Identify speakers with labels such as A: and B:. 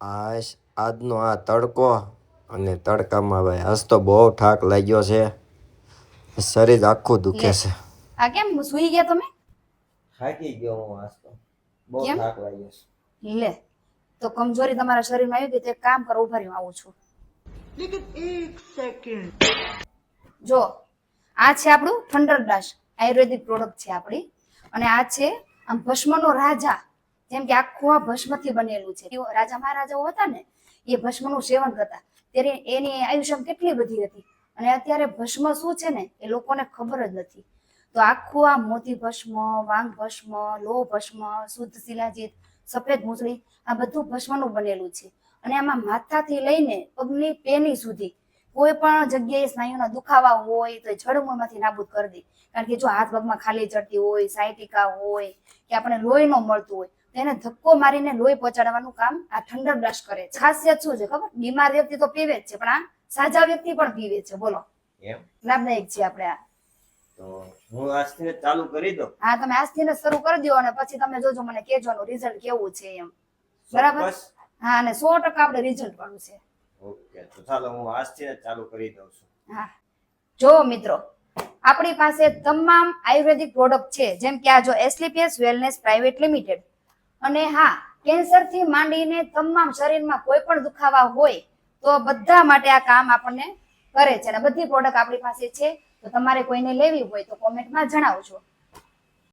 A: આજનો આ તડકો અને તડકામાં ભાઈ આજ તો બહુ થાક લાગ્યો છે. શરીર આખું દુખે છે.
B: આ કેમ સૂઈ ગયા તમે?
A: થાકી ગયો હું આજ તો. બહુ થાક લાગ્યો છે.
B: લે તો કમજોરી તમારા શરીરમાં આવી ગઈ તો એક કામ કરો, ઉભા રહ્યો, આવું છું.
C: लेकिन एक सेकंड
B: જો આ છે આપણું થંડરડાશ આયુર્વેદિક પ્રોડક્ટ છે આપણી, અને આ છે આમ ભસ્મનો રાજા. જેમ કે આખું આ ભસ્મથી બનેલું છે. રાજા મહારાજાઓ હતા ને, એ ભસ્મનું સેવન કરતા ત્યારે એની આયુષ્ય કેટલી બધી હતી, અને અત્યારે ભસ્મ શું છે ને એ લોકોને ખબર જ નથી. તો આખું આ મોતી ભસ્મ, વાંગ ભસ્મ, લોહ ભસ્મ, શુદ્ધ શિલાજીત, સફેદ મૂસળી, આ બધું ભસ્મનું બનેલું છે. અને આમાં માથાથી લઈને પગની પેની સુધી કોઈ પણ જગ્યાએ સ્નાયુના દુખાવા હોય તો જડમૂળમાંથી નાબૂદ કરી દે. કારણ કે જો હાથ પગમાં ખાલી ચડતી હોય, સાયટિકા હોય, કે આપણે લોહી ન મળતું હોય, તો એને ધક્કો મારીને લોહી પહોંચાડવાનું કામ આ થંડરડાશ કરે છે. ખાસિયત શું છે ખબર? બીમાર વ્યક્તિ તો પીવે જ છે, પણ આ સાજા વ્યક્તિ પણ પીવે છે. બોલો, લાભદાયક છે. આપણે આ
A: તો હું આજથી ચાલુ કરી દઉં.
B: હા, તમે આજથી ને શરૂ કરી દો, અને પછી તમે જોજો, મને કહેજો રિઝલ્ટ કેવું છે એમ. બરાબર? હા, અને 100% આપણે રિઝલ્ટ વાળું છે.
A: ઓકે, તો ચાલો હું આજથી ચાલુ કરી દઉં છું.
B: હા, જો મિત્રો, આપણી પાસે તમામ આયુર્વેદિક પ્રોડક્ટ છે, જેમ કે આ જો એસ્ક્લેપિયસ વેલનેસ પ્રાઇવેટ લિમિટેડ. અને હા, કેન્સર થી માંડીને તમામ શરીરમાં કોઈ પણ દુખાવા હોય તો બધા માટે આ કામ આપણને કરે છે, અને બધી પ્રોડક્ટ આપણી પાસે છે. તો તમારે કોઈને લેવી હોય તો કોમેન્ટમાં જણાવજો.